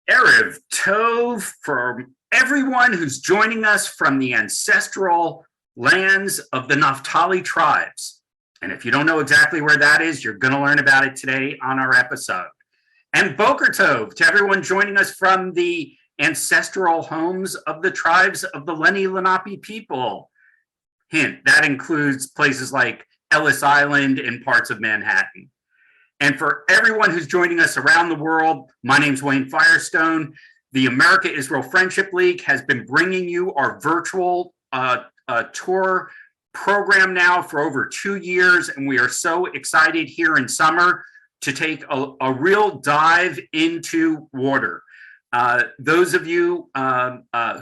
Erev Tov for everyone who's joining us from the ancestral lands of the Naphtali tribes. And if you don't know exactly where that is, you're going to learn about it today on our episode. And Boker Tov to everyone joining us from the ancestral homes of the tribes of the Lenni Lenape people. Hint, that includes places like Ellis Island and parts of Manhattan. And for everyone who's joining us around the world, my name's Wayne Firestone. The America-Israel Friendship League has been bringing you our virtual tour program now for over 2 years, and we are so excited here in summer to take a real dive into water. Those of you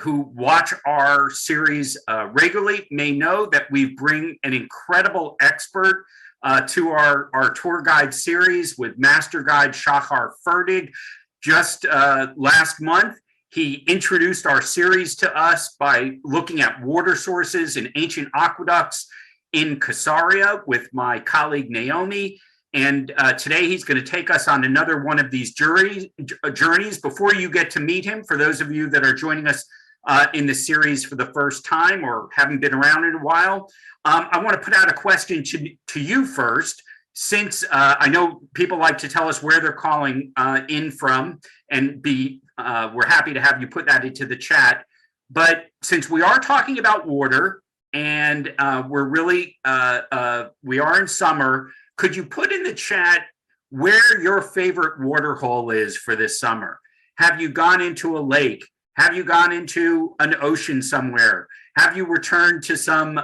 who watch our series regularly may know that we bring an incredible expert to our tour guide series with Master Guide Shachar Ferdig. Just last month, he introduced our series to us by looking at water sources and ancient aqueducts in Caesarea with my colleague Naomi. And today he's going to take us on another one of these journeys. Before you get to meet him, for those of you that are joining us in the series for the first time or haven't been around in a while, I want to put out a question to you first, since I know people like to tell us where they're calling in from, and we're happy to have you put that into the chat. But since we are talking about water and we're really, we are in summer, could you put in the chat where your favorite water hole is for this summer? Have you gone into a lake? Have you gone into an ocean somewhere? Have you returned to some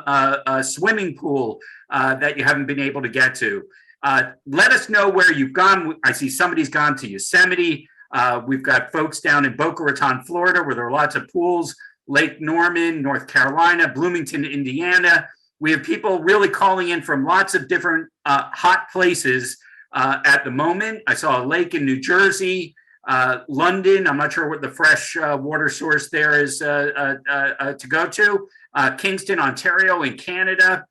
swimming pool that you haven't been able to get to? Let us know where you've gone. I see somebody's gone to Yosemite. We've got folks down in Boca Raton, Florida, where there are lots of pools, Lake Norman, North Carolina, Bloomington, Indiana. We have people really calling in from lots of different hot places at the moment. I saw a lake in New Jersey, London. I'm not sure what the fresh water source there is to go to. Kingston, Ontario in Canada.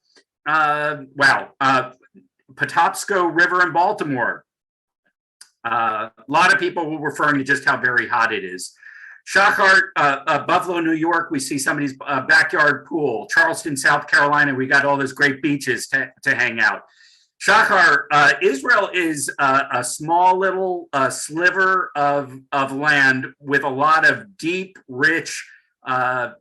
Patapsco River in Baltimore. A lot of people referring to just how very hot it is. Shachar, Buffalo, New York, we see somebody's backyard pool. Charleston, South Carolina, we got all those great beaches to hang out. Shachar, Israel is a small little sliver of land with a lot of deep, rich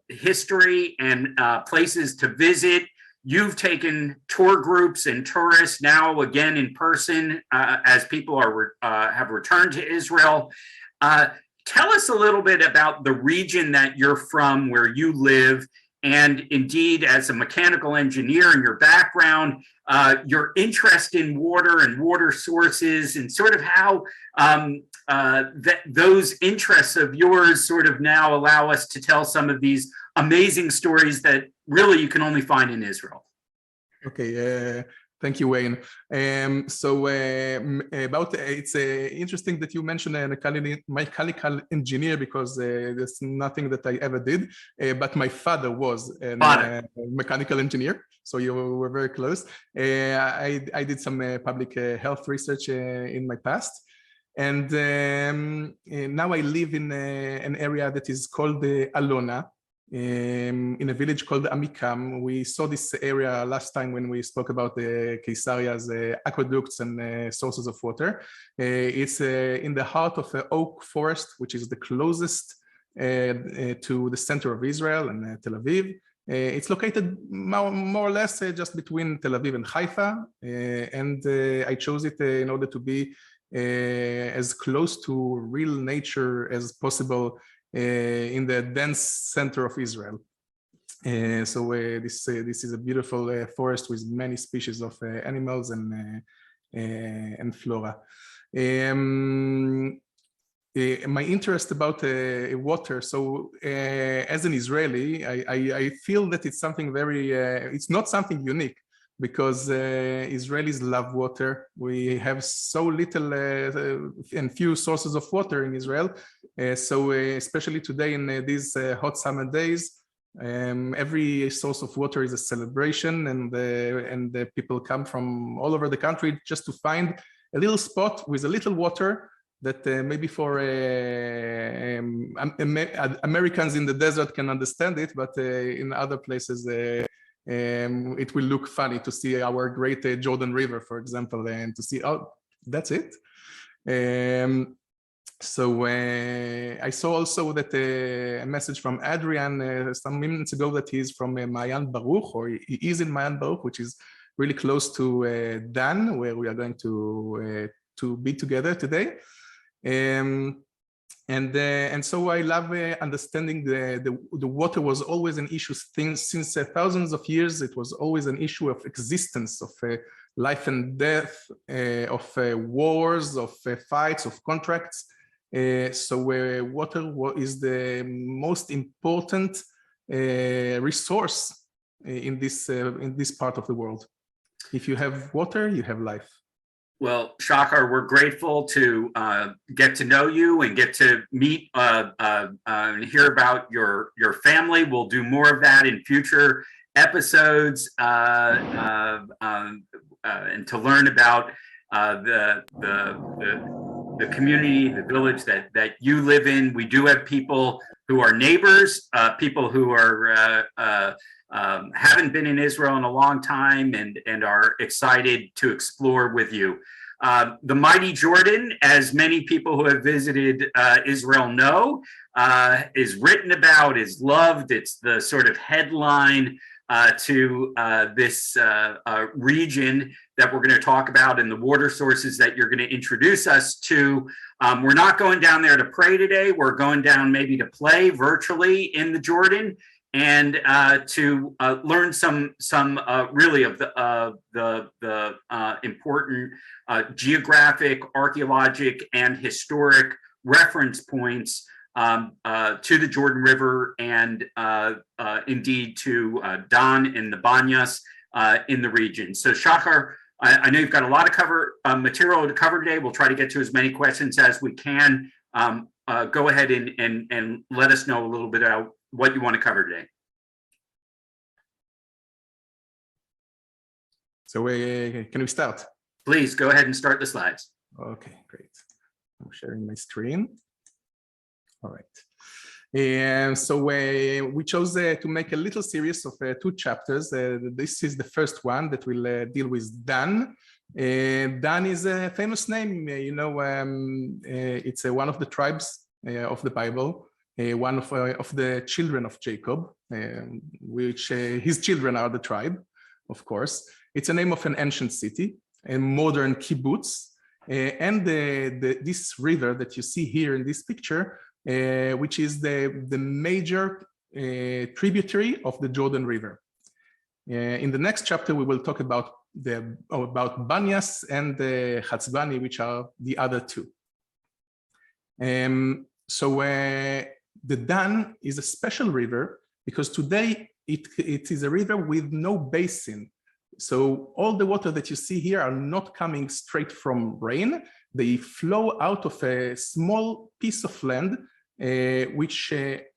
history and places to visit. You've taken tour groups and tourists now again in person as people have returned to Israel. Tell us a little bit about the region that you're from, where you live, and indeed, as a mechanical engineer in your background, your interest in water and water sources, and sort of how those interests of yours sort of now allow us to tell some of these amazing stories that really you can only find in Israel. Okay, thank you, Wayne. It's interesting that you mentioned a mechanical engineer, because there's nothing that I ever did, but my father was a mechanical engineer, so you were very close. I did some public health research in my past, and now I live in an area that is called Alona, in a village called Amikam. We saw this area last time when we spoke about the Caesarea's aqueducts and sources of water. It's in the heart of an oak forest, which is the closest to the center of Israel and Tel Aviv. It's located more or less just between Tel Aviv and Haifa, and I chose it in order to be as close to real nature as possible in the dense center of Israel. This is a beautiful forest with many species of animals and flora. My interest about water. So as an Israeli, I feel that it's something very, it's not something unique, because Israelis love water. We have so little and few sources of water in Israel. So especially today in these hot summer days, every source of water is a celebration, and the people come from all over the country just to find a little spot with a little water that maybe for Americans in the desert can understand it, but in other places it will look funny to see our great Jordan River, for example, and to see, oh, that's it. So I saw also that a message from Adrian some minutes ago that he's from Mayan Baruch, or he is in Mayan Baruch, which is really close to Dan, where we are going to be together today. And so I love understanding the water was always an issue since thousands of years. It was always an issue of existence, of life and death, of wars, of fights, of contracts. So water is the most important resource in this part of the world. If you have water, you have life. Well, Shachar, we're grateful to get to know you and get to meet and hear about your family. We'll do more of that in future episodes and to learn about the community, the village that you live in. We do have people who are neighbors, people who are haven't been in Israel in a long time and are excited to explore with you. The mighty Jordan, as many people who have visited Israel know, is written about, is loved. It's the sort of headline to this region that we're going to talk about and the water sources that you're going to introduce us to. We're not going down there to pray today. We're going down maybe to play virtually in the Jordan and to learn some really of the important geographic, archaeologic, and historic reference points to the Jordan River and indeed to Dan and the Banias in the region. So Shachar, I know you've got a lot of material to cover today. We'll try to get to as many questions as we can. Go ahead and let us know a little bit about what you want to cover today. So can we start? Please go ahead and start the slides. Okay, great. I'm sharing my screen. All right. And so we chose to make a little series of 2 chapters. This is the first one that will deal with Dan. Dan is a famous name. It's one of the tribes of the Bible, one of the children of Jacob, which his children are the tribe, of course. It's a name of an ancient city, a modern kibbutz, and this river that you see here in this picture, which is the major tributary of the Jordan River. In the next chapter, we will talk about Banias and Chatzbani, which are the other 2. So the Dan is a special river because today it is a river with no basin. So all the water that you see here are not coming straight from rain. They flow out of a small piece of land, which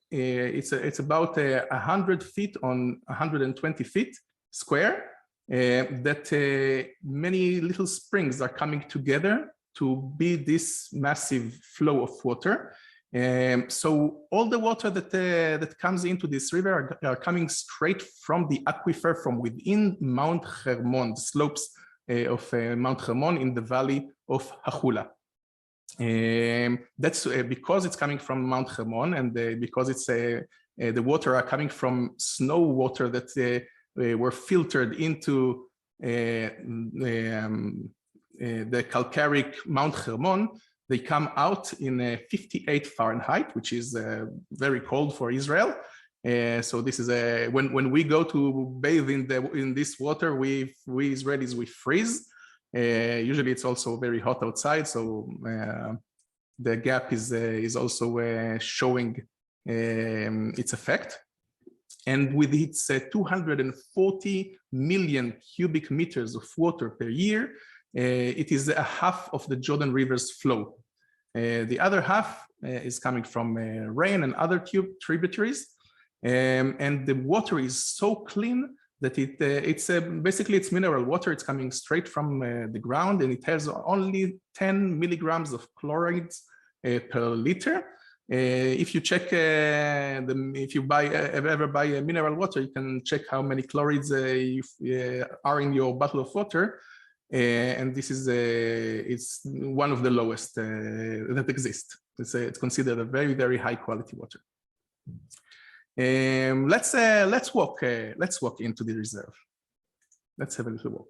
it's about 100 feet on 120 feet square, that many little springs are coming together to be this massive flow of water. So all the water that comes into this river are coming straight from the aquifer from within Mount Hermon, the slopes of Mount Hermon in the valley of Hachula. That's because it's coming from Mount Hermon, and because it's the water are coming from snow water that were filtered into the calcaric Mount Hermon. They come out in 58 Fahrenheit, which is very cold for Israel. So this is when we go to bathe in this water, we Israelis, we freeze. Usually it's also very hot outside, so the gap is also showing its effect. And with its 240 million cubic meters of water per year, it is a half of the Jordan River's flow. The other half is coming from rain and other tributaries. And the water is so clean that it's basically it's mineral water. It's coming straight from the ground, and it has only 10 milligrams of chlorides per liter. If you check if you ever buy a mineral water, you can check how many chlorides are in your bottle of water, and this is it's one of the lowest that exist. It's considered a very, very high quality water. Let's walk into the reserve. Let's have a little walk.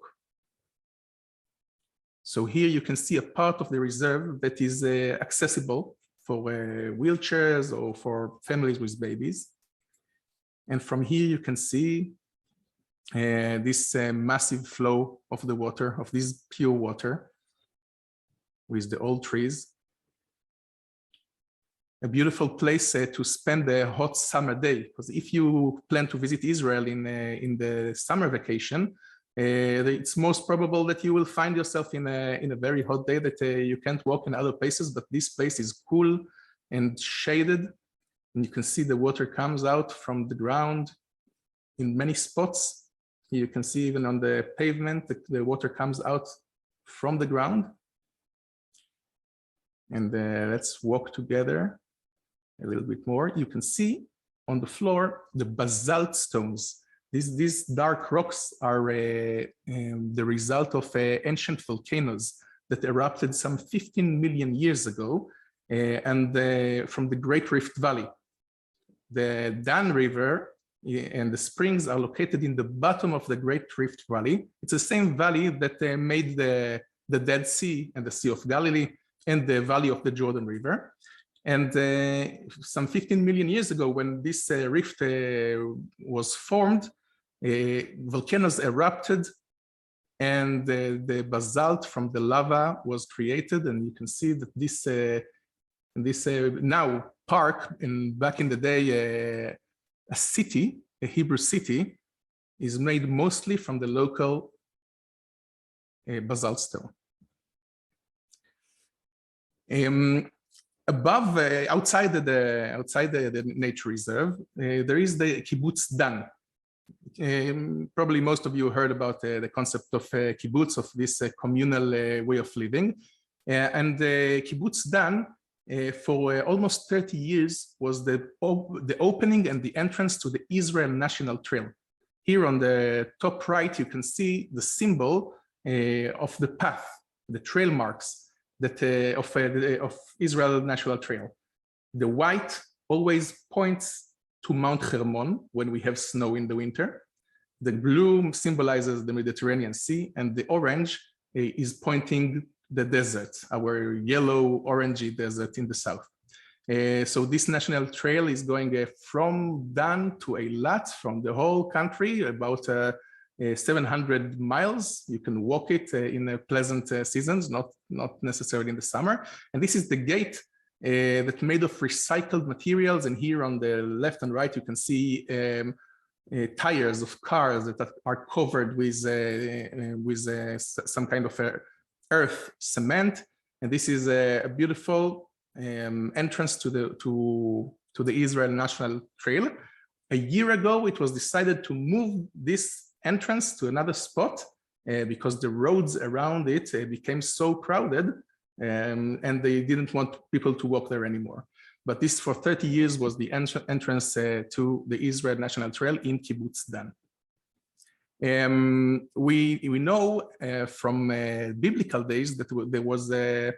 So here you can see a part of the reserve that is accessible for wheelchairs or for families with babies. And from here you can see this massive flow of the water, of this pure water with the old trees. A beautiful place to spend a hot summer day, because if you plan to visit Israel in the summer vacation, it's most probable that you will find yourself in a very hot day that you can't walk in other places, but this place is cool and shaded, and you can see the water comes out from the ground in many spots. You can see even on the pavement, the water comes out from the ground. And let's walk together a little bit more. You can see on the floor the basalt stones. These dark rocks are the result of ancient volcanoes that erupted some 15 million years ago, and from the Great Rift Valley. The Dan River and the springs are located in the bottom of the Great Rift Valley. It's the same valley that made the Dead Sea and the Sea of Galilee and the Valley of the Jordan River. And some 15 million years ago, when this rift was formed, volcanoes erupted, and the basalt from the lava was created. And you can see that this now park, and back in the day, a city, a Hebrew city, is made mostly from the local basalt stone. Above, outside the nature reserve, there is the kibbutz Dan. Probably most of you heard about the concept of kibbutz, of this communal way of living. And kibbutz Dan, for almost 30 years, was the opening and the entrance to the Israel National Trail. Here on the top right, you can see the symbol of the path, the trail marks that of Israel National Trail. The white always points to Mount Hermon when we have snow in the winter. The blue symbolizes the Mediterranean Sea, and the orange is pointing the desert, our yellow orangey desert in the south. So this national trail is going from Dan to Eilat, from the whole country, about 700 miles. You can walk it in pleasant seasons, not necessarily in the summer. And this is the gate that's made of recycled materials. And here on the left and right, you can see tires of cars that are covered with some kind of earth cement. And this is a beautiful entrance to the Israel National Trail. A year ago, it was decided to move this entrance to another spot because the roads around it became so crowded, and they didn't want people to walk there anymore. But this, for 30 years, was the entrance to the Israel National Trail in Kibbutz Dan. We know from biblical days that there was a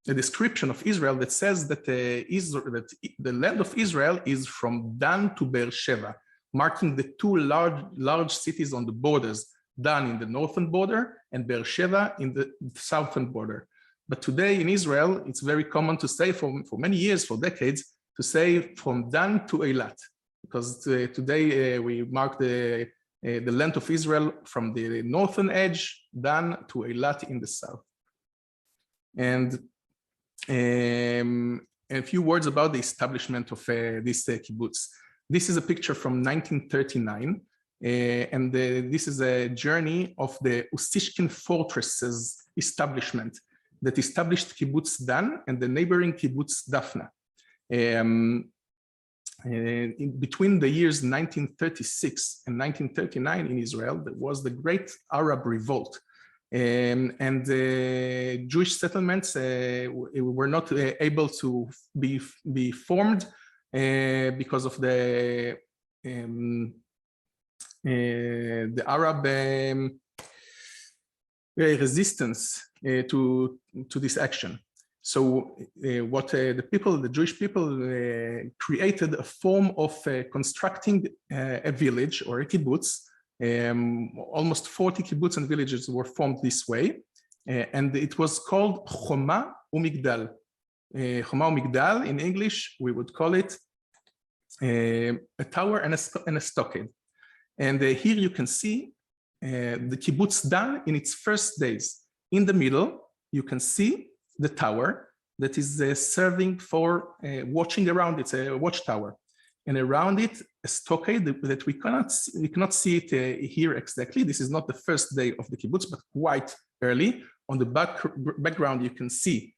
description of Israel that says that the land of Israel is from Dan to Beersheba, marking the two large cities on the borders, Dan in the northern border and Beersheba in the southern border. But today in Israel, it's very common to say for many years, for decades, to say from Dan to Eilat, because today we mark the land of Israel from the northern edge, Dan to Eilat in the south. And a few words about the establishment of this kibbutz. This is a picture from 1939, and this is a journey of the Usishkin fortresses establishment that established Kibbutz Dan and the neighboring Kibbutz Dafna. between the years 1936 and 1939 in Israel, there was the Great Arab Revolt. And Jewish settlements were not able to be formed because of the Arab resistance to this action. So what the Jewish people created a form of constructing a village or a kibbutz. Almost 40 kibbutz and villages were formed this way, and it was called Choma u'Migdal. Choma u'Migdal, in English, we would call it a tower and a stockade. And here you can see the kibbutz Dan in its first days. In the middle, you can see the tower that is serving for watching around. It's a watchtower. And around it, a stockade that we cannot see it here exactly. This is not the first day of the kibbutz, but quite early. On the background, you can see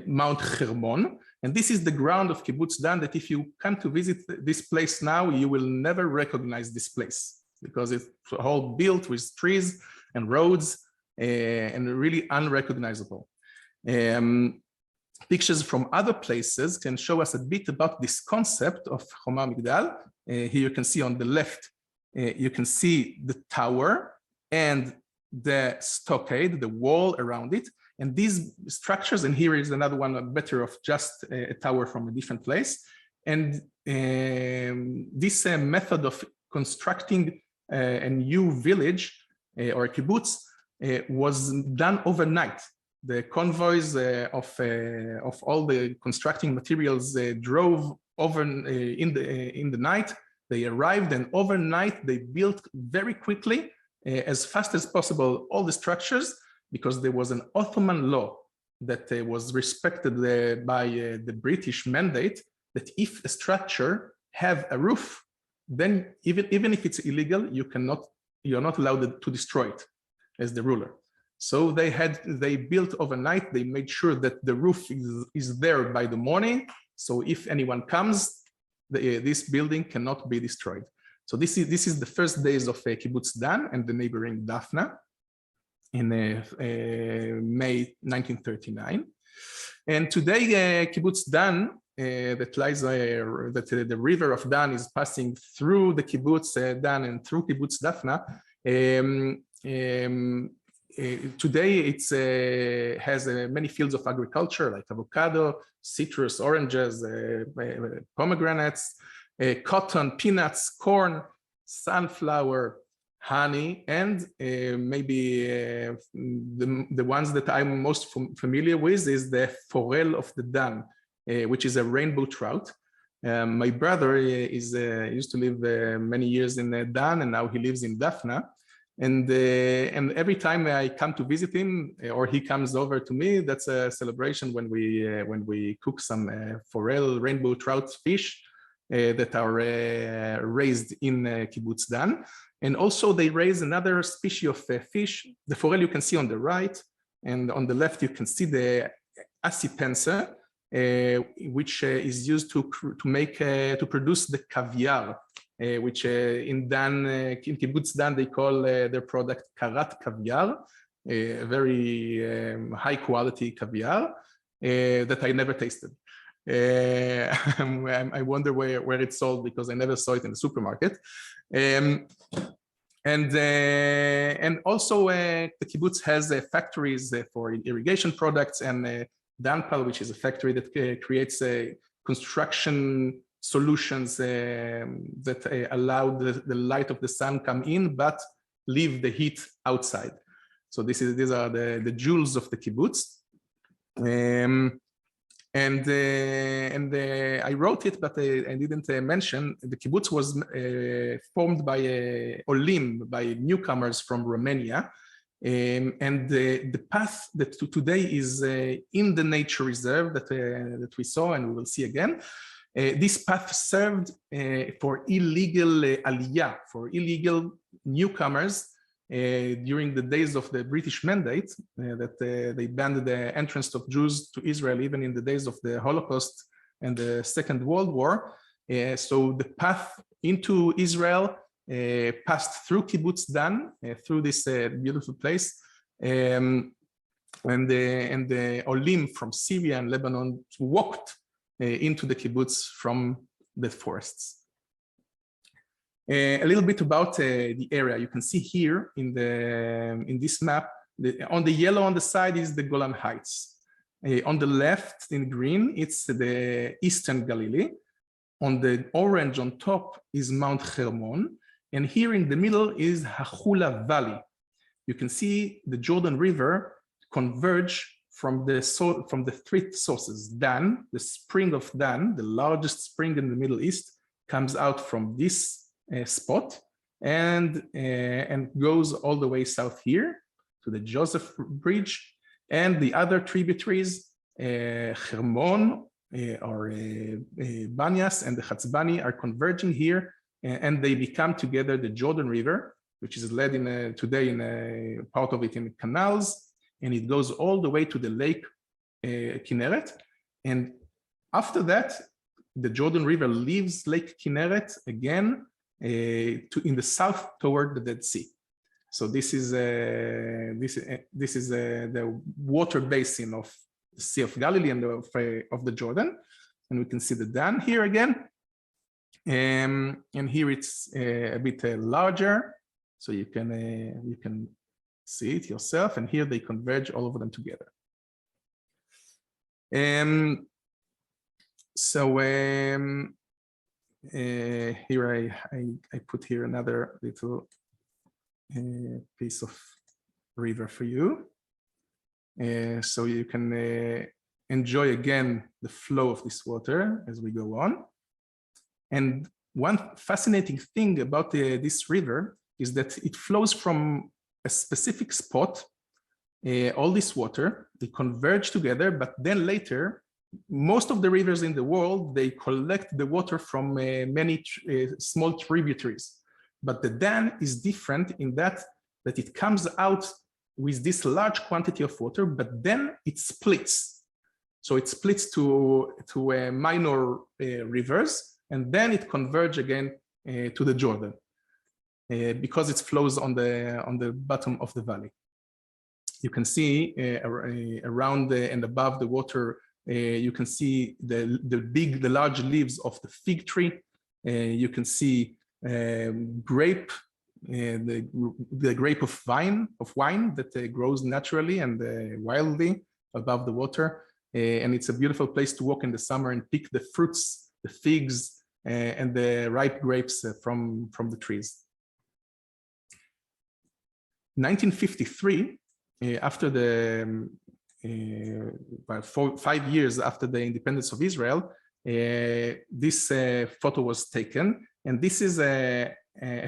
Mount Hermon. And this is the ground of Kibbutz Dan that if you come to visit this place now, you will never recognize this place because it's all built with trees and roads and really unrecognizable. Pictures from other places can show us a bit about this concept of Choma Migdal. Here you can see on the left, you can see the tower and the stockade, the wall around it. And these structures, and here is another one better of just a tower from a different place. And this method of constructing a new village or a kibbutz was done overnight. The convoys of all the constructing materials drove over in the night. They arrived, and overnight they built very quickly, as fast as possible, all the structures, because there was an Ottoman law that was respected by the British mandate that if a structure have a roof, then even if it's illegal, you're not allowed to destroy it as the ruler. So they built overnight. They made sure that the roof is there by the morning. So if anyone comes, this building cannot be destroyed. So this is the first days of Kibbutz Dan and the neighboring Daphna in May 1939. And today, Kibbutz Dan, that lies that the river of Dan is passing through the Kibbutz Dan and through Kibbutz Daphna. Today it has many fields of agriculture like avocado, citrus, oranges, pomegranates, cotton, peanuts, corn, sunflower, honey, and maybe the ones that I'm most familiar with is the forel of the Dan, which is a rainbow trout. My brother used to live many years in Dan, and now he lives in Daphna. And every time I come to visit him or he comes over to me, that's a celebration when we cook some forel, rainbow trout fish that are raised in Kibbutz Dan. And also they raise another species of fish. The forel you can see on the right, and on the left you can see the acipenser, which is used to produce the caviar. Which in Kibbutz Dan, they call their product karat caviar, a very high quality caviar that I never tasted. I wonder where it's sold because I never saw it in the supermarket. And also the kibbutz has factories for irrigation products, and Danpal, which is a factory that creates construction solutions that allow the light of the sun come in but leave the heat outside. So these are the jewels of the kibbutz. I wrote it, but I didn't mention the kibbutz was formed by Olim, by newcomers from Romania. And the path that today is in the nature reserve that we saw and we will see again. This path served for illegal aliyah, for illegal newcomers during the days of the British mandate, that they banned the entrance of Jews to Israel even in the days of the Holocaust and the Second World War. So the path into Israel passed through Kibbutz Dan, through this beautiful place. And the Olim from Syria and Lebanon walked into the kibbutz from the forests. A little bit about the area. You can see here in this map, on the yellow on the side is the Golan Heights. On the left in green, it's the Eastern Galilee. On the orange on top is Mount Hermon. And here in the middle is Hachula Valley. You can see the Jordan River converge from the three sources. Dan, the spring of Dan, the largest spring in the Middle East, comes out from this spot and goes all the way south here to the Joseph Bridge, and the other tributaries, Hermon or Banias and the Chatzbani, are converging here, and they become together the Jordan River, which is led today in a part of it in canals, and it goes all the way to the lake Kinneret. And after that, the Jordan River leaves Lake Kinneret again in the south toward the Dead Sea. So this is the water basin of the Sea of Galilee and of the Jordan, and we can see the Dan here again. And here it's a bit larger, so you can see it yourself. And here they converge, all of them together. Here I put here another little piece of river for you, so you can enjoy again the flow of this water as we go on. And one fascinating thing about this river is that it flows from a specific spot. All this water, they converge together, but then later, most of the rivers in the world, they collect the water from many small tributaries. But the Dan is different in that it comes out with this large quantity of water, but then it splits. So it splits to minor rivers, and then it converges again to the Jordan because it flows on the bottom of the valley. You can see around and above the water, you can see the large leaves of the fig tree. You can see grape, the grape of wine that grows naturally and wildly above the water. And it's a beautiful place to walk in the summer and pick the fruits, the figs, and the ripe grapes from the trees. 1953, after the 5 years after the independence of Israel, this photo was taken, and this is a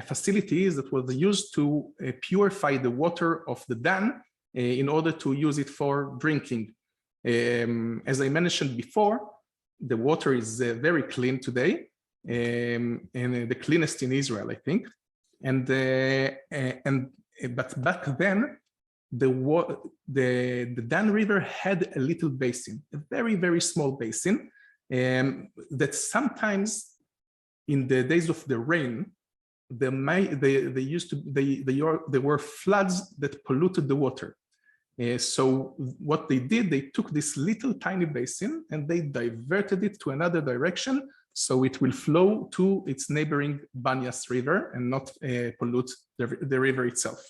facility that was used to purify the water of the Dan in order to use it for drinking. As I mentioned before, the water is very clean today, and the cleanest in Israel, I think. But back then, the Dan River had a little basin, a very, very small basin, that sometimes in the days of the rain, there were floods that polluted the water. So what they did, they took this little tiny basin and they diverted it to another direction, so it will flow to its neighboring Banias River and not pollute the river itself.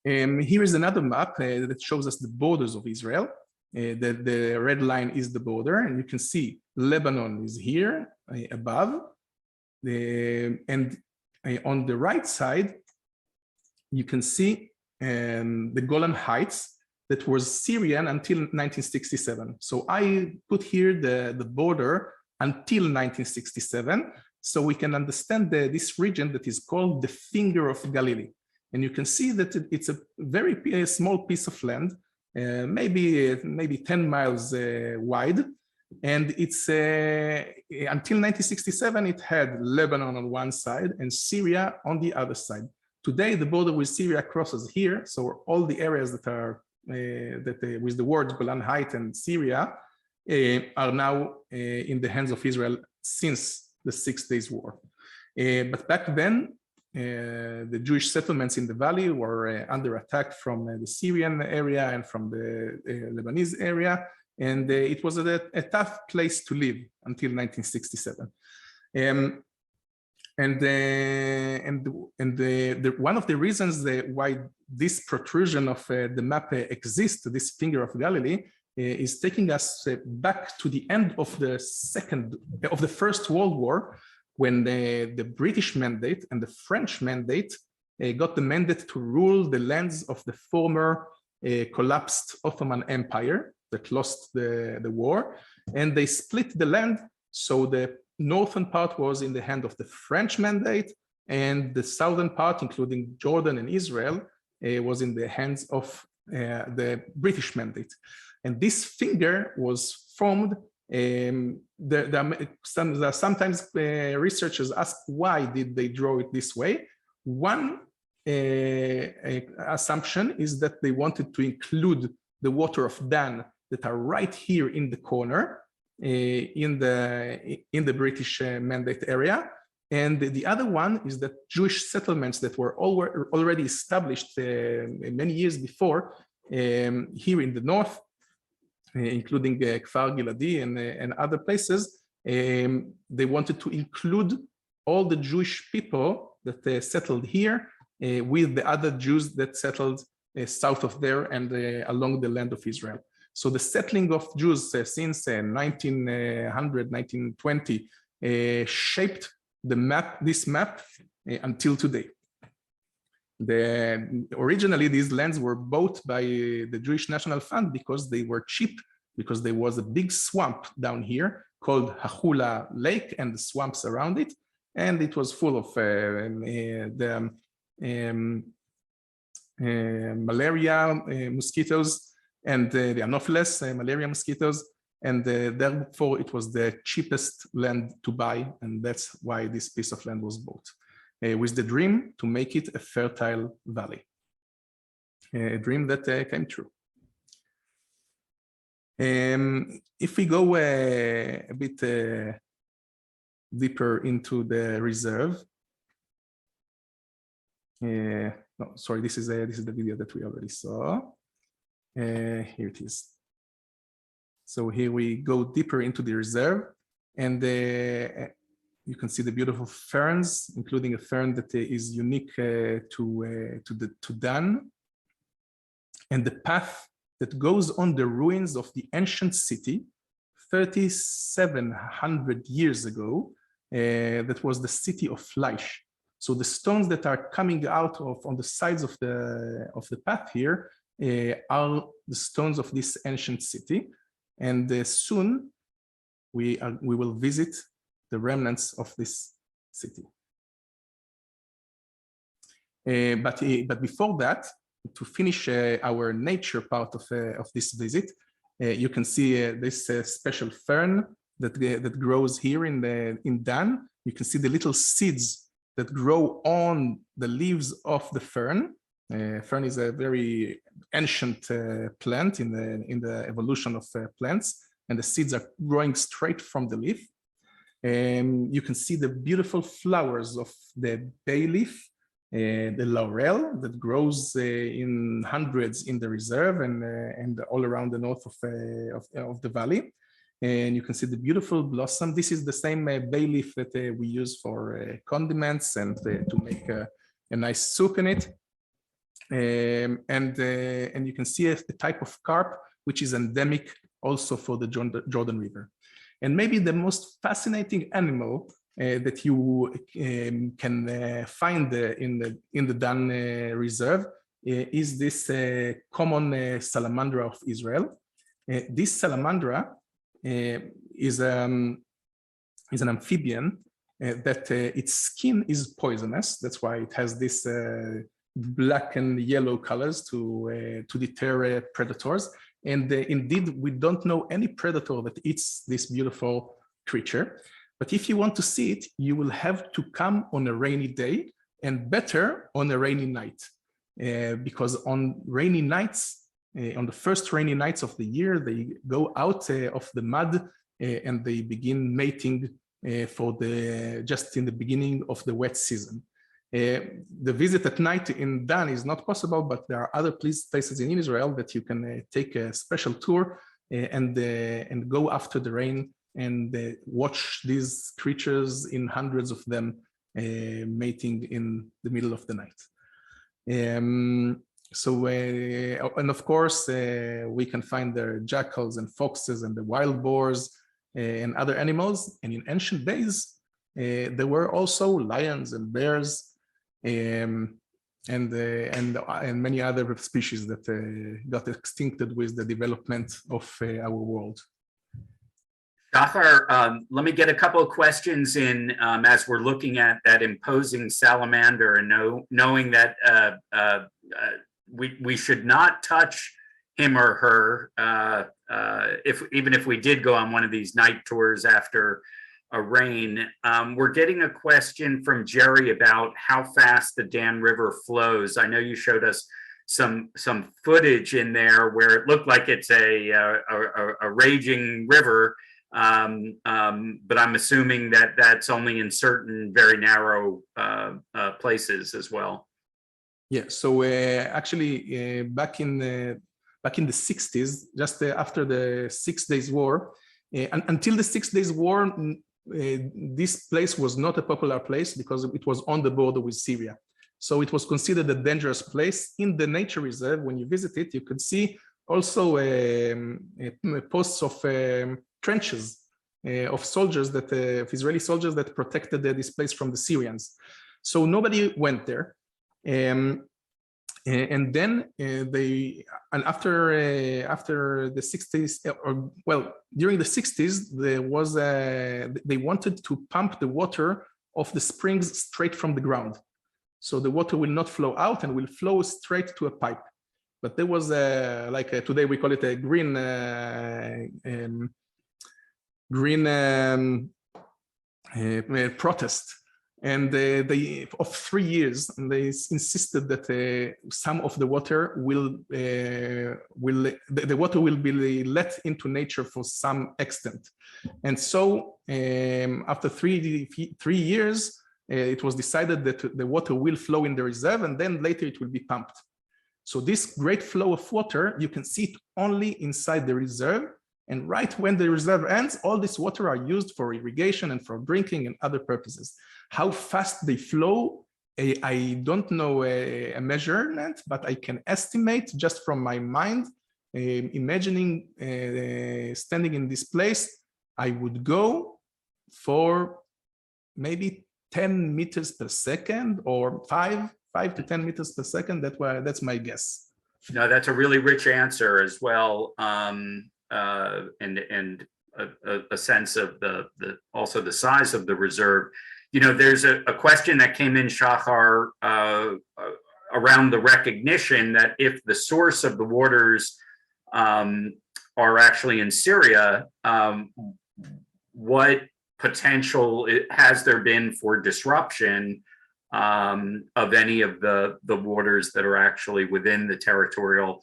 Here is another map that shows us the borders of Israel. The red line is the border, and you can see Lebanon is here above. And on the right side, you can see the Golan Heights that was Syrian until 1967. So I put here the border until 1967, so we can understand this region that is called the Finger of Galilee. And you can see that it's a very small piece of land, maybe 10 miles wide. And it's until 1967, it had Lebanon on one side and Syria on the other side. Today, the border with Syria crosses here. So all the areas that are with the words Golan Heights and Syria, are now in the hands of Israel since the 6 Days War. But back then, the Jewish settlements in the valley were under attack from the Syrian area and from the Lebanese area, and it was a tough place to live until 1967. One of the reasons why this protrusion of the map exists, this Finger of Galilee, is taking us back to the end of the First World War, when the British mandate and the French mandate got the mandate to rule the lands of the former collapsed Ottoman Empire that lost the war, and they split the land. So the northern part was in the hand of the French mandate, and the southern part, including Jordan and Israel, was in the hands of the British mandate. And this finger was formed. Sometimes researchers ask, why did they draw it this way? One assumption is that they wanted to include the water of Dan that are right here in the corner in the British mandate area. And the other one is that Jewish settlements that were already established many years before here in the north, including Kfar Giladi and other places, they wanted to include all the Jewish people that settled here with the other Jews that settled south of there and along the land of Israel. So the settling of Jews since 1900, 1920 shaped this map until today. Originally, these lands were bought by the Jewish National Fund because they were cheap, because there was a big swamp down here called Hachula Lake and the swamps around it. And it was full of malaria mosquitoes and the Anopheles malaria mosquitoes. And therefore, it was the cheapest land to buy. And that's why this piece of land was bought. With the dream to make it a fertile valley, a dream that came true. If we go a bit deeper into the reserve, no, sorry, this is the video that we already saw. Here it is. So here we go deeper into the reserve, and you can see the beautiful ferns, including a fern that is unique to Dan, and the path that goes on the ruins of the ancient city 3,700 years ago. That was the city of Laish. So the stones that are coming out on the sides of the path here are the stones of this ancient city, and soon we will visit the remnants of this city. But before that, to finish our nature part of this visit, you can see this special fern that grows here in Dan. You can see the little seeds that grow on the leaves of the fern. Fern is a very ancient plant in the evolution of plants, and the seeds are growing straight from the leaf. You can see the beautiful flowers of the bay leaf, the laurel that grows in hundreds in the reserve and all around the north of the valley. And you can see the beautiful blossom. This is the same bay leaf that we use for condiments and to make a nice soup in it. And you can see the type of carp, which is endemic also for the Jordan River. And maybe the most fascinating animal that you can find in the Dan Reserve is this common salamandra of Israel. This salamandra is an amphibian that its skin is poisonous. That's why it has this black and yellow colors to deter predators. And indeed, we don't know any predator that eats this beautiful creature. But if you want to see it, you will have to come on a rainy day, and better on a rainy night. Because on rainy nights, on the first rainy nights of the year, they go out of the mud and they begin mating just in the beginning of the wet season. The visit at night in Dan is not possible, but there are other places in Israel that you can take a special tour and go after the rain and watch these creatures in hundreds of them mating in the middle of the night. And of course, we can find the jackals and foxes and the wild boars and other animals. And in ancient days, there were also lions and bears and many other species that got extincted with the development of our world. Shachar, let me get a couple of questions in as we're looking at that imposing salamander and knowing that we should not touch him or her even if we did go on one of these night tours after a rain. We're getting a question from Jerry about how fast the Dan River flows. I know you showed us some footage in there where it looked like it's a raging river, but I'm assuming that that's only in certain very narrow places as well. Yeah, so actually back in the 60s, just after the 6 Days War, until the 6 Days War, this place was not a popular place because it was on the border with Syria. So it was considered a dangerous place. In the nature reserve, when you visit it, you could see also posts of trenches of soldiers of Israeli soldiers that protected this place from the Syrians. So nobody went there. And then after the 60s, during the 60s, they wanted to pump the water of the springs straight from the ground. So the water will not flow out and will flow straight to a pipe. But there was today we call it a green protest. And of 3 years, and they insisted that some of the water the water will be let into nature for some extent. And so after three years, it was decided that the water will flow in the reserve and then later it will be pumped. So this great flow of water, you can see it only inside the reserve. And right when the reserve ends, all this water are used for irrigation and for drinking and other purposes. How fast they flow, I don't know a measurement, but I can estimate just from my mind, imagining standing in this place, I would go for maybe 10 meters per second or 5 to 10 meters per second. That's my guess. No, that's a really rich answer as well. And a sense of also the size of the reserve. You know, there's a question that came in, Shachar, around the recognition that if the source of the waters are actually in Syria, what potential has there been for disruption of any of the waters that are actually within the territorial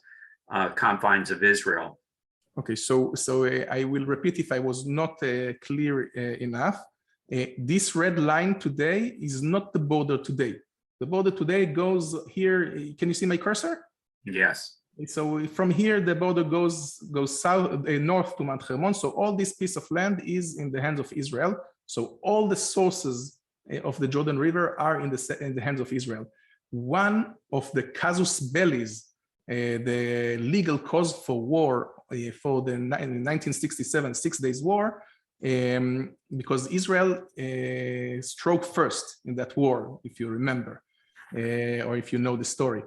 confines of Israel? Okay, so I will repeat if I was not clear enough. This red line today is not the border today. The border today goes here. Can you see my cursor? Yes. So from here, the border goes south, north to Mount Hermon. So all this piece of land is in the hands of Israel. So all the sources of the Jordan River are in the hands of Israel. One of the casus bellis, the legal cause for war for the 1967 6 Days War, because Israel struck first in that war, if you remember, or if you know the story.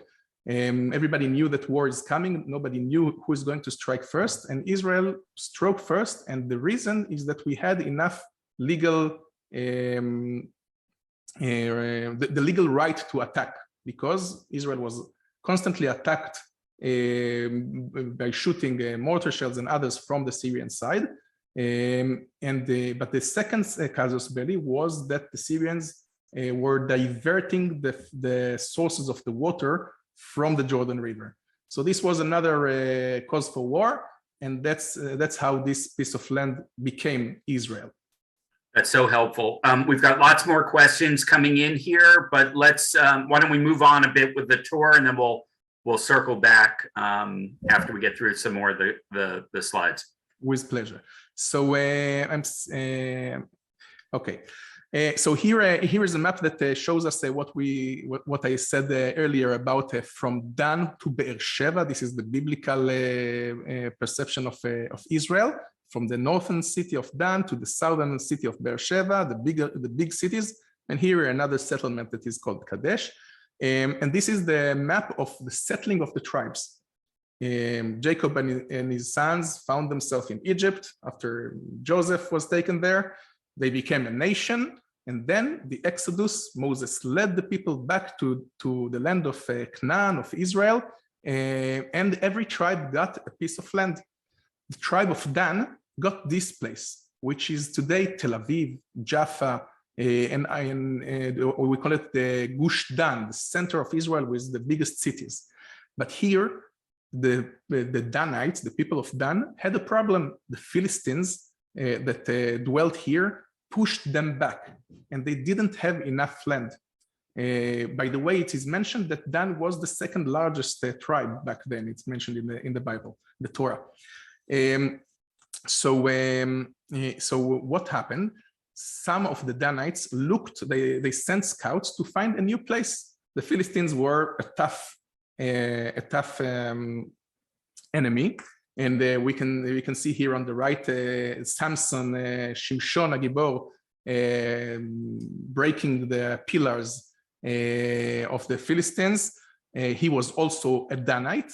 Everybody knew that war is coming. Nobody knew who is going to strike first, and Israel struck first. And the reason is that we had enough legal, the legal right to attack, because Israel was constantly attacked by shooting mortar shells and others from the Syrian side. But the second casus belli was that the Syrians were diverting the sources of the water from the Jordan River. So this was another cause for war, and that's how this piece of land became Israel. That's so helpful. We've got lots more questions coming in here, but why don't we move on a bit with the tour, and then we'll circle back after we get through some more of the slides. With pleasure. So okay. So here is a map that shows us what I said earlier about from Dan to Be'er Sheva. This is the biblical perception of Israel, from the northern city of Dan to the southern city of Be'er Sheva, the big cities. And here another settlement that is called Kadesh. And this is the map of the settling of the tribes. Jacob and his sons found themselves in Egypt after Joseph was taken there. They became a nation, and then the Exodus, Moses led the people back to the land of Canaan, of Israel, and every tribe got a piece of land. The tribe of Dan got this place, which is today Tel Aviv, Jaffa, and we call it the Gush Dan, the center of Israel with the biggest cities. But here, the Danites, the people of Dan, had a problem. The Philistines that dwelt here pushed them back, and they didn't have enough land. By the way, it is mentioned that Dan was the second largest tribe back then. It's mentioned in the Bible, the Torah. So what happened? Some of the Danites they sent scouts to find a new place. The Philistines were a tough enemy. And we can see here on the right Samson, Shimshon Agibor, breaking the pillars of the Philistines. He was also a Danite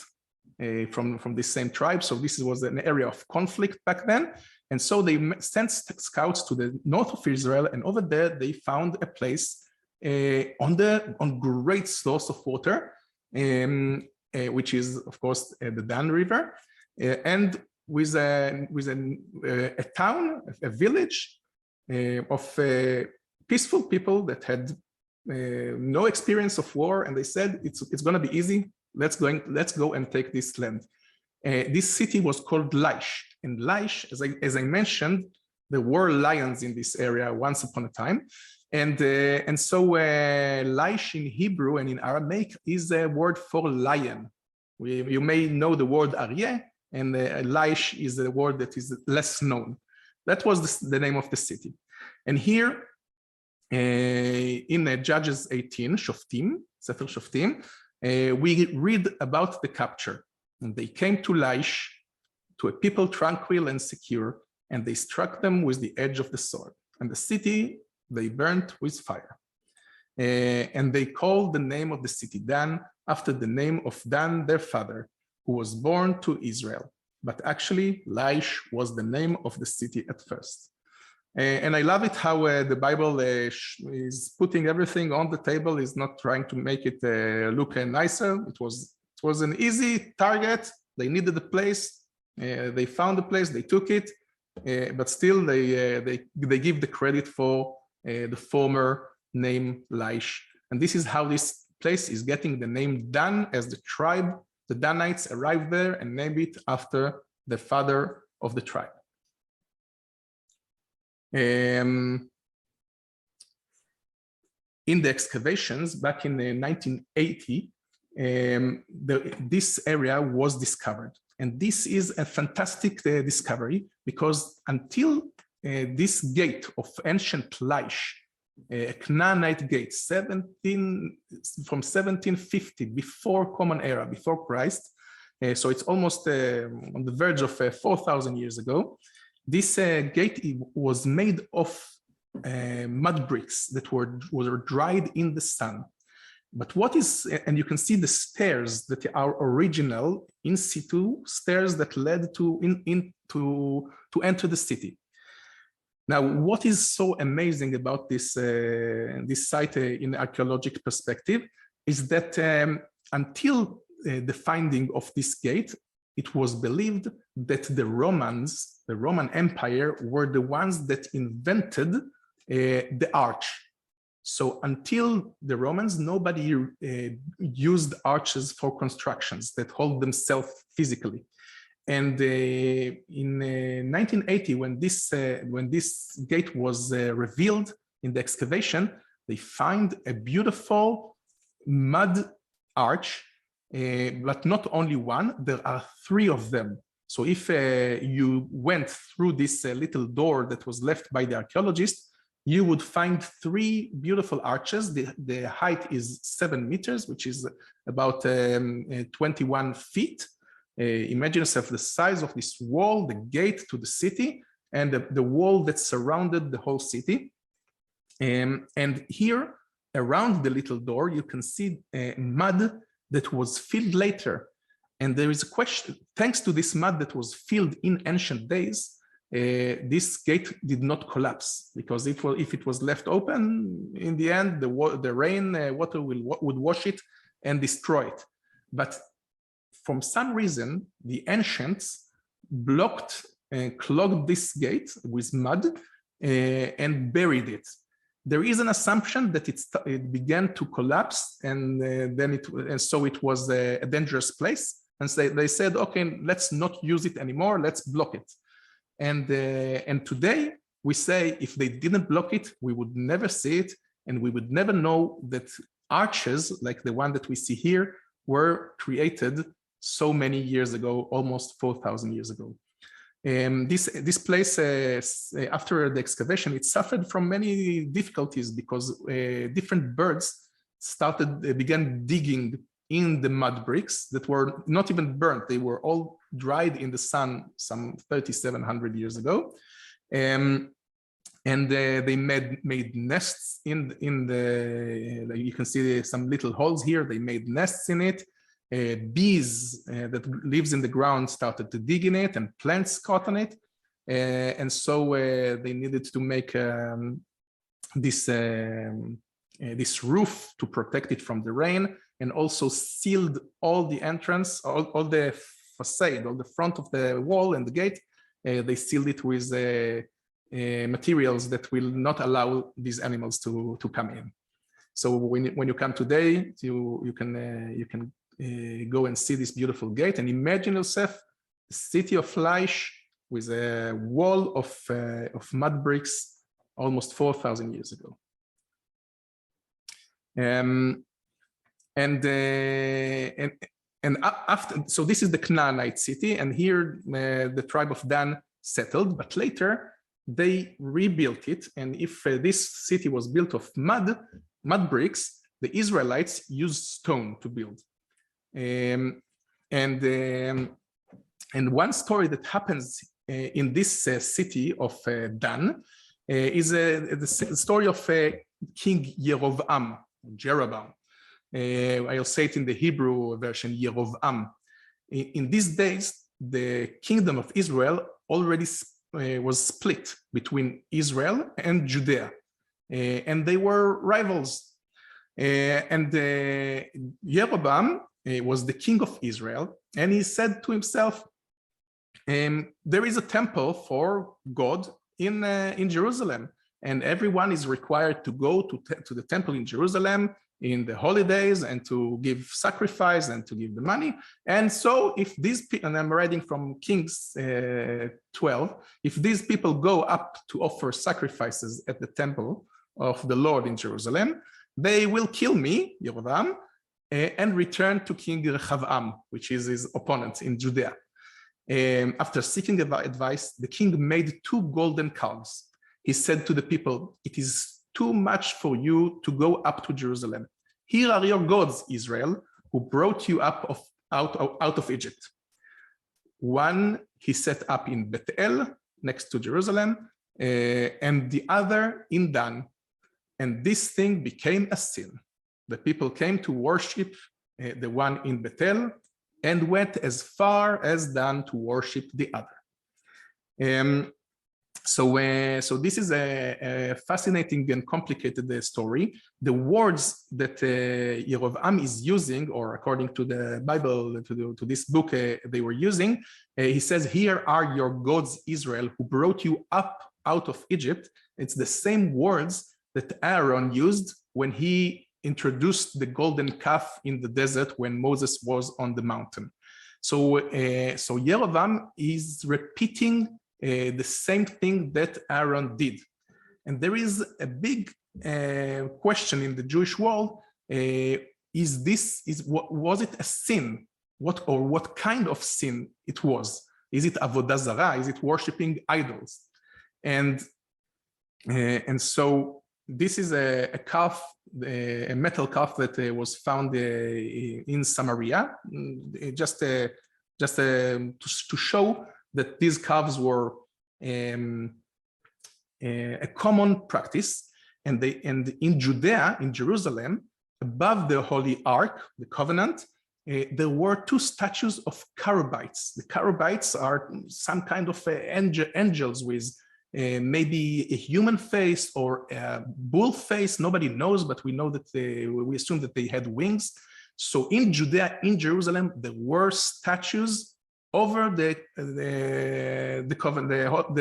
from this same tribe. So this was an area of conflict back then. And so they sent scouts to the north of Israel, and over there they found a place on great source of water, which is of course the Dan River. And with a town, a village of peaceful people that had no experience of war, and they said it's going to be easy. Let's go and take this land. This city was called Laish, and Laish, as I mentioned, there were lions in this area once upon a time, and so Laish in Hebrew and in Aramaic is a word for lion. You may know the word Aryeh, and Laish is a word that is less known. That was the name of the city. And here in Judges 18, Shoftim, Sefer Shoftim, we read about the capture. And they came to Laish, to a people tranquil and secure, and they struck them with the edge of the sword. And the city they burnt with fire. And they called the name of the city Dan, after the name of Dan, their father, who was born to Israel. But actually, Laish was the name of the city at first. And I love it how the Bible is putting everything on the table, is not trying to make it look nicer. It was an easy target. They needed a place. They found a place. They took it. But still, they give the credit for the former name Laish. And this is how this place is getting the name Dan, as the tribe, the Danites arrived there and named it after the father of the tribe. In the excavations back in 1980, this area was discovered. And this is a fantastic discovery, because until this gate of ancient Laish, a Canaanite gate, from 1750, before Common Era, before Christ, so it's almost on the verge of 4,000 years ago. This gate was made of mud bricks that were dried in the sun. But what is, and you can see the stairs that are original in situ, stairs that led to enter the city. Now, what is so amazing about this site in archaeological perspective is that until the finding of this gate, it was believed that the Roman Empire, were the ones that invented the arch. So until the Romans, nobody used arches for constructions that hold themselves physically. And in 1980, when this gate was revealed in the excavation, they find a beautiful mud arch, but not only one, there are 3 of them. So if you went through this little door that was left by the archaeologist, you would find 3 beautiful arches. The height is 7 meters, which is about 21 feet. Imagine yourself the size of this wall, the gate to the city, and the wall that surrounded the whole city. And here, around the little door, you can see mud that was filled later. And there is a question, thanks to this mud that was filled in ancient days, this gate did not collapse, because if it was left open, in the end, the rain water would wash it and destroy it. But from some reason, the ancients blocked and clogged this gate with mud and buried it. There is an assumption that it began to collapse, and so it was a dangerous place. And so they said, okay, let's not use it anymore. Let's block it. And today we say, if they didn't block it, we would never see it, and we would never know that arches like the one that we see here were created so many years ago, almost 4,000 years ago. This place, after the excavation, it suffered from many difficulties, because different birds began digging in the mud bricks that were not even burnt. They were all dried in the sun some 3,700 years ago. And they made nests in the, you can see some little holes here. They made nests in it. Bees that lives in the ground started to dig in it, and plants caught on it. And so they needed to make this roof to protect it from the rain, and also sealed all the entrance, all the facade, all the front of the wall and the gate. They sealed it with materials that will not allow these animals to come in. So when you come today, you can go and see this beautiful gate, and imagine yourself the city of Laish with a wall of mud bricks almost 4,000 years ago. After, so this is the Canaanite city, and here the tribe of Dan settled, but later they rebuilt it. And if this city was built of mud bricks, the Israelites used stone to build. And one story that happens in this city of Dan is the story of King Jeroboam. I'll say it in the Hebrew version, Yerovam. In these days, the kingdom of Israel already was split between Israel and Judea, and they were rivals. And Jeroboam was the king of Israel, and he said to himself, there is a temple for God in Jerusalem, and everyone is required to go to the temple in Jerusalem in the holidays and to give sacrifice and to give the money. And so if these people, and I'm reading from Kings 12, if these people go up to offer sacrifices at the temple of the Lord in Jerusalem, they will kill me, Yerovam, and return to King Rehavam, which is his opponent in Judea. After seeking advice, the king made 2 golden calves. He said to the people, it is too much for you to go up to Jerusalem. Here are your gods, Israel, who brought you up out of Egypt. One he set up in Bethel, next to Jerusalem, and the other in Dan. And this thing became a sin. The people came to worship the one in Bethel and went as far as Dan to worship the other. So this is a fascinating and complicated story. The words that Yerovam is using, or according to the Bible, to this book they were using, he says, here are your gods, Israel, who brought you up out of Egypt. It's the same words that Aaron used when he introduced the golden calf in the desert when Moses was on the mountain. So Yerovam is repeating the same thing that Aaron did. And there is a big question in the Jewish world, was it a sin? What kind of sin it was? Is it avodah zarah? Is it worshiping idols? And so this is a calf, a metal calf that was found in Samaria, just to show that these calves were a common practice. And in Judea, in Jerusalem, above the Holy Ark, the covenant, there were two statues of cherubites. The cherubites are some kind of angels with maybe a human face or a bull face. Nobody knows, but we know that we assume that they had wings. So in Judea, in Jerusalem, there were statues over the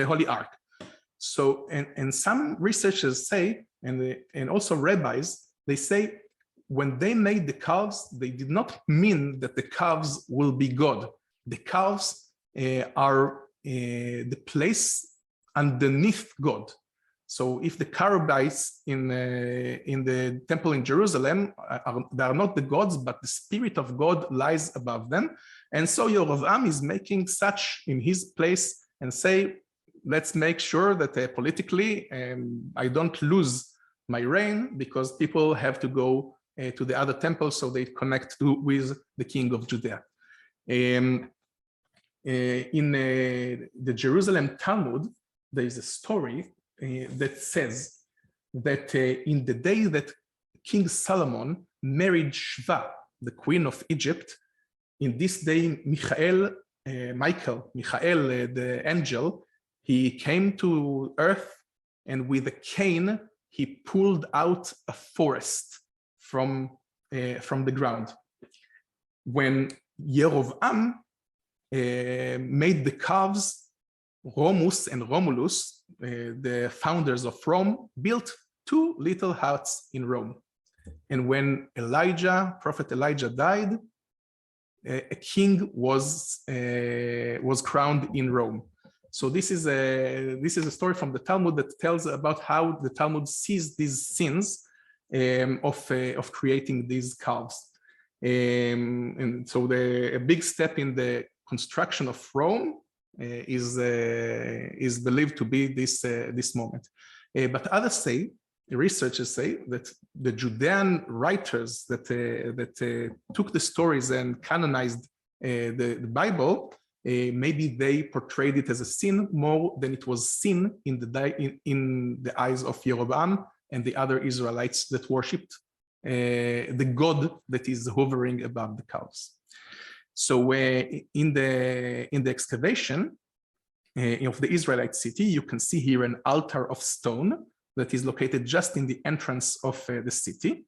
Holy Ark. So, and some researchers say, and also rabbis, they say, when they made the calves, they did not mean that the calves will be God. The calves are the place underneath God. So if the cherubites in the temple in Jerusalem they are not the gods, but the spirit of God lies above them. And so Yerovam is making such in his place and say, let's make sure that politically I don't lose my reign, because people have to go to the other temple so they connect with the king of Judea. In the Jerusalem Talmud, there is a story that says that in the day that King Solomon married Shva, the queen of Egypt, in this day Michael, the angel, he came to earth, and with a cane he pulled out a forest from the ground. When Yerovam made the calves, Romus and Romulus, the founders of Rome, built two little huts in Rome. And when Prophet Elijah died, a king was crowned in Rome. So this is a story from the Talmud that tells about how the Talmud sees these sins of creating these calves. And so a big step in the construction of Rome is believed to be this moment. But others say, researchers say, that the Judean writers that took the stories and canonized the Bible, maybe they portrayed it as a sin more than it was sin in the eyes of Yerovam and the other Israelites that worshipped the God that is hovering above the cows. So in the excavation of the Israelite city, you can see here an altar of stone that is located just in the entrance of the city.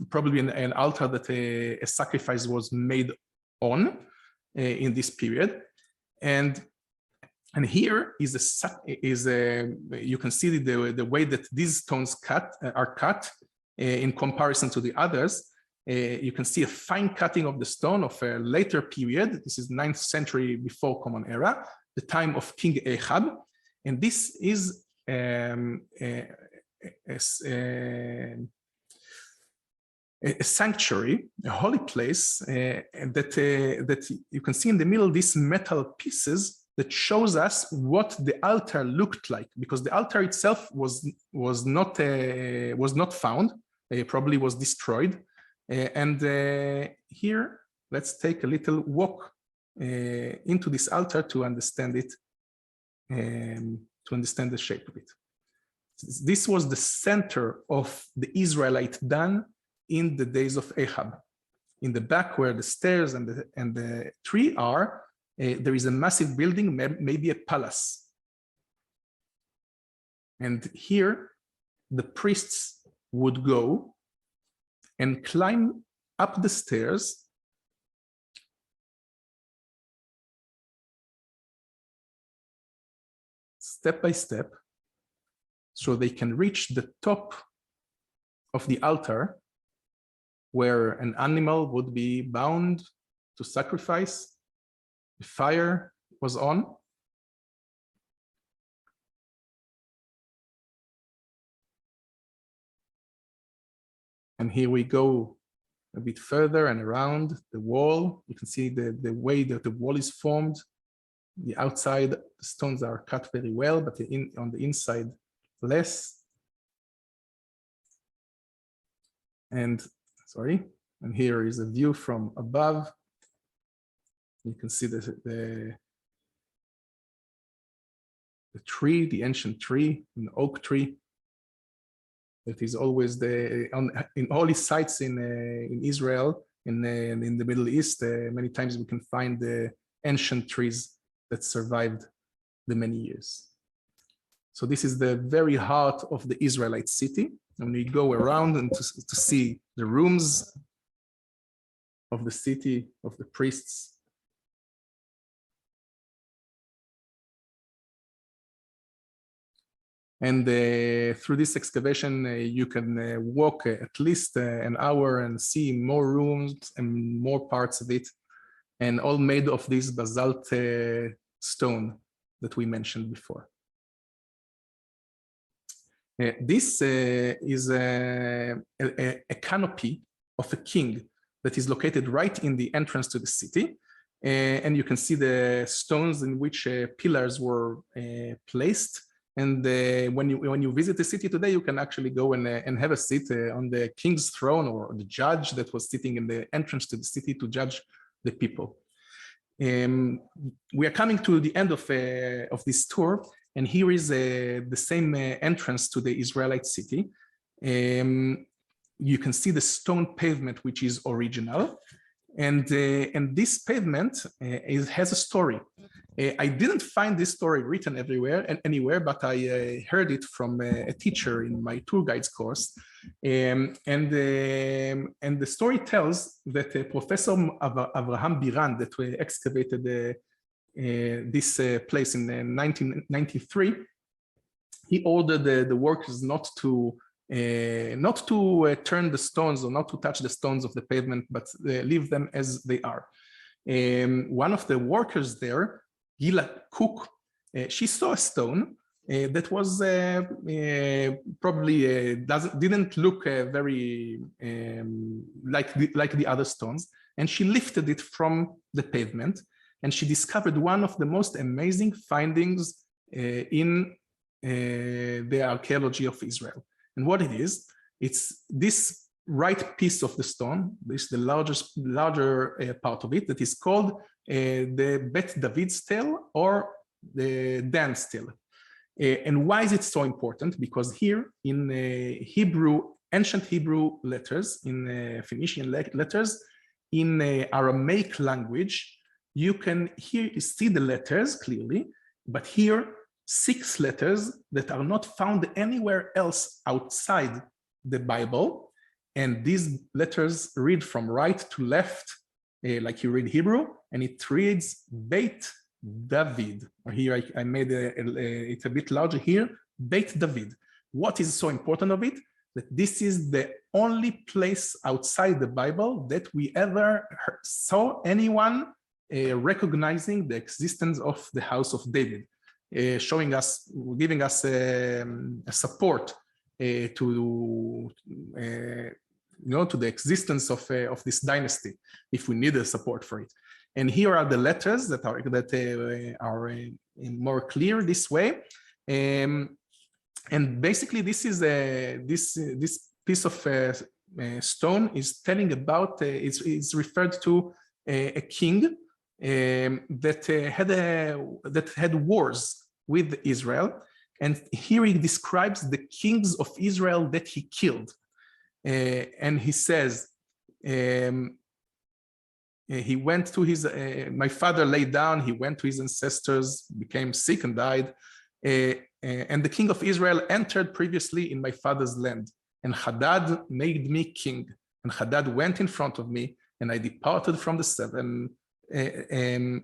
Probably an altar that a sacrifice was made on in this period. And here you can see the way that these stones are cut in comparison to the others. You can see a fine cutting of the stone of a later period. This is 9th century before Common Era, the time of King Ahab. And this is a sanctuary, a holy place that you can see in the middle, these metal pieces that shows us what the altar looked like, because the altar itself was not found, probably was destroyed. And here, let's take a little walk into this altar to understand it, to understand the shape of it. This was the center of the Israelite Dan in the days of Ahab. In the back, where the stairs and the tree are, there is a massive building, maybe a palace. And here, the priests would go and climb up the stairs step by step so they can reach the top of the altar where an animal would be bound to sacrifice. The fire was on. And here we go a bit further and around the wall. You can see the way that the wall is formed. The outside the stones are cut very well, but on the inside less. And here is a view from above. You can see the tree, the ancient tree, an oak tree. That is always in holy sites in Israel, in the Middle East. Many times we can find the ancient trees that survived the many years. So this is the very heart of the Israelite city. And we go around and to see the rooms of the city, of the priests. And through this excavation, you can walk at least an hour and see more rooms and more parts of it, and all made of this basalt stone that we mentioned before. This is a canopy of a king that is located right in the entrance to the city. And you can see the stones in which pillars were placed. And when you visit the city today, you can actually go and have a seat on the king's throne, or the judge that was sitting in the entrance to the city to judge the people. We are coming to the end of this tour, and here is the same entrance to the Israelite city. You can see the stone pavement, which is original. And this pavement has a story. I didn't find this story written anywhere, but I heard it from a teacher in my tour guides course. And the story tells that Professor Avraham Biran, that excavated this place in 1993, he ordered the workers not to turn the stones, or not to touch the stones of the pavement, but leave them as they are. One of the workers there, Gila Cook, she saw a stone that was probably didn't look very like the other stones, and she lifted it from the pavement, and she discovered one of the most amazing findings in the archaeology of Israel. And what it is, it's this right piece of the stone, this the larger part of it, that is called the Bet David stele, or the Dan stele. And why is it so important? Because here in ancient Hebrew letters, in Phoenician letters, in Aramaic language, you can see the letters clearly, but here 6 letters that are not found anywhere else outside the Bible. And these letters read from right to left, like you read Hebrew, and it reads Beit David. Or here I made it a bit larger here, Beit David. What is so important of it? That this is the only place outside the Bible that we ever saw anyone recognizing the existence of the house of David. Giving us a support to the existence of this dynasty, if we need a support for it. And here are the letters that are more clear this way. And basically, this is this piece of stone is telling about it's referred to a king that had wars with Israel, and here he describes the kings of Israel that he killed, and he says he went to his my father lay down, he went to his ancestors, became sick and died, and the king of Israel entered previously in my father's land, and Hadad made me king, and Hadad went in front of me, and I departed from the 7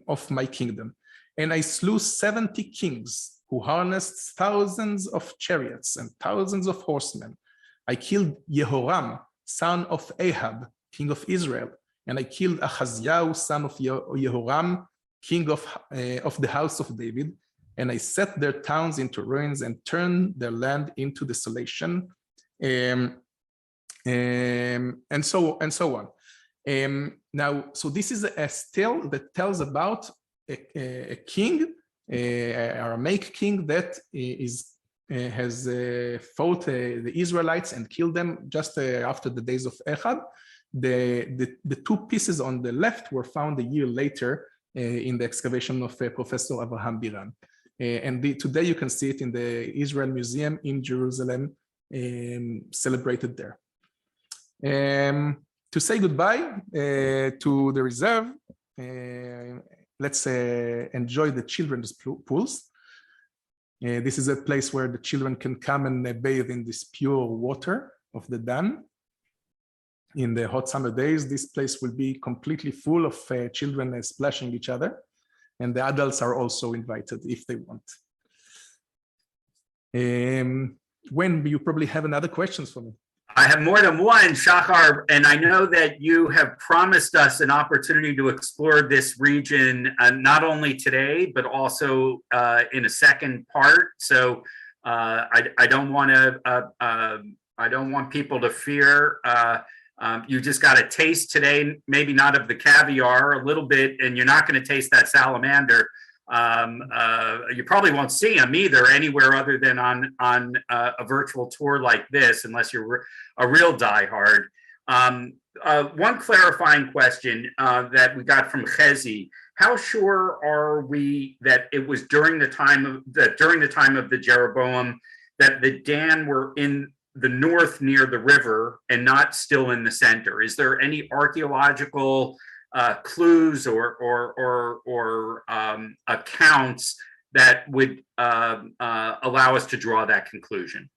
of my kingdom, and I slew 70 kings who harnessed thousands of chariots and thousands of horsemen. I killed Jehoram, son of Ahab, king of Israel, and I killed Ahaziah, son of Jehoram, king of the house of David, and I set their towns into ruins and turned their land into desolation, and so on. Now, so this is a tale that tells about a king, Aramaic king that has fought the Israelites and killed them just after the days of Ehud. The two pieces on the left were found a year later in the excavation of Professor Avraham Biran. And today you can see it in the Israel Museum in Jerusalem, celebrated there. To say goodbye to the reserve, let's enjoy the children's pools. This is a place where the children can come and bathe in this pure water of the Dan. In the hot summer days, this place will be completely full of children splashing each other, and the adults are also invited if they want. When you probably have another questions for me. I have more than one, Shachar, and I know that you have promised us an opportunity to explore this region not only today, but also in a second part. So I don't want people to fear. You just got a taste today, maybe not of the caviar, a little bit, and you're not going to taste that salamander. You probably won't see them either anywhere other than on a virtual tour like this, unless you're a real diehard. One clarifying question that we got from Chezi: how sure are we that it was during the time of the Jeroboam that the Dan were in the north near the river and not still in the center? Is there any archaeological clues or accounts that would allow us to draw that conclusion?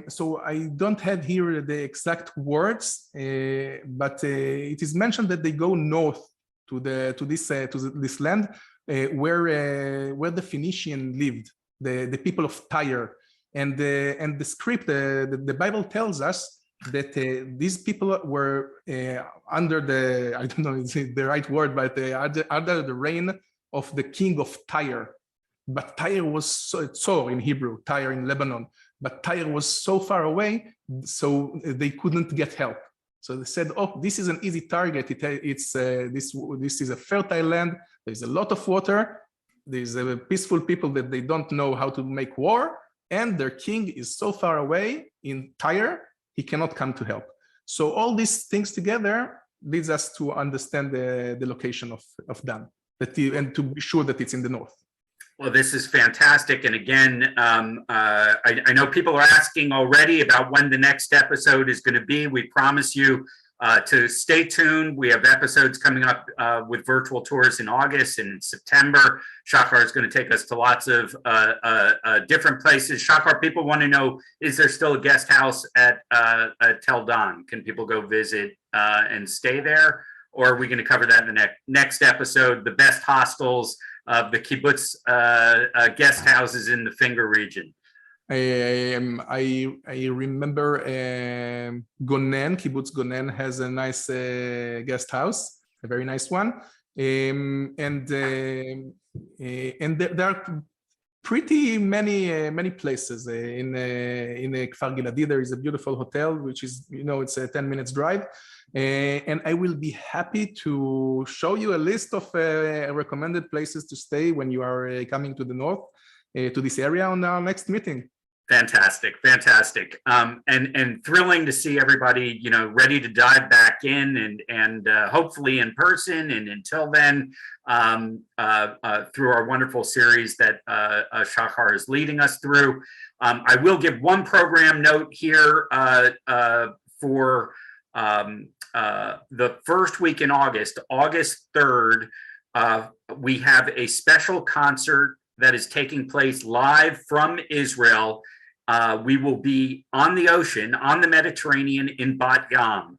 So I don't have here the exact words, but it is mentioned that they go north to this land where the Phoenician lived, the people of Tyre, and the script, the Bible tells us that these people were under the, I don't know if it's the right word, but under the reign of the king of Tyre. But Tyre was Tzor in Hebrew, Tyre in Lebanon. But Tyre was so far away, so they couldn't get help. So they said, "Oh, this is an easy target. This is a fertile land. There's a lot of water. There's a peaceful people that they don't know how to make war, and their king is so far away in Tyre, he cannot come to help." So all these things together leads us to understand the location of Dan, and to be sure that it's in the north. Well, this is fantastic. And again, I know people are asking already about when the next episode is going to be. We promise you to stay tuned. We have episodes coming up with virtual tours in August and in September. Shachar is going to take us to lots of different places. Shachar, people want to know, is there still a guest house at Tel Dan? Can people go visit and stay there? Or are we going to cover that in the next episode? The best hostels of the kibbutz guest houses in the Finger region. I remember Gonen, kibbutz Gonen has a nice guest house, a very nice one, and there are pretty many places in Kfar Giladi. There is a beautiful hotel, which is, it's a 10 minutes drive. And I will be happy to show you a list of recommended places to stay when you are coming to the north, to this area on our next meeting. Fantastic. And thrilling to see everybody, ready to dive back in and hopefully in person. And until then, through our wonderful series that Shachar is leading us through. I will give one program note here for the first week in August, August 3rd, we have a special concert that is taking place live from Israel. We will be on the ocean, on the Mediterranean in Bat Yam.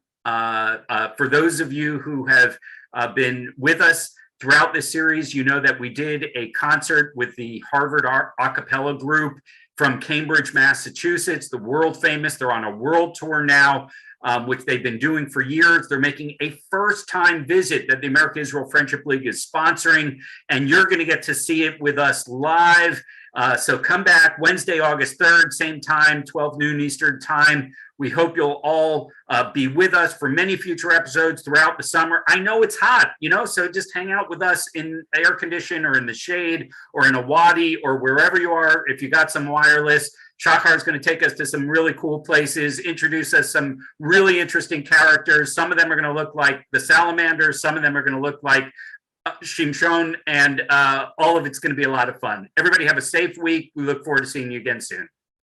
For those of you who have been with us throughout this series. You know that we did a concert with the Harvard a cappella group from Cambridge, Massachusetts, the world famous. They're on a world tour now, which they've been doing for years. They're making a first-time visit that the America-Israel Friendship League is sponsoring, and you're going to get to see it with us live. So come back Wednesday, August 3rd, same time, 12 noon Eastern time. We hope you'll all be with us for many future episodes throughout the summer. I know it's hot, so just hang out with us in air condition or in the shade or in a wadi or wherever you are. If you got some wireless, Shachar is going to take us to some really cool places, introduce us some really interesting characters. Some of them are going to look like the salamanders. Some of them are going to look like Shimshon, and all of it's going to be a lot of fun. Everybody have a safe week. We look forward to seeing you again soon.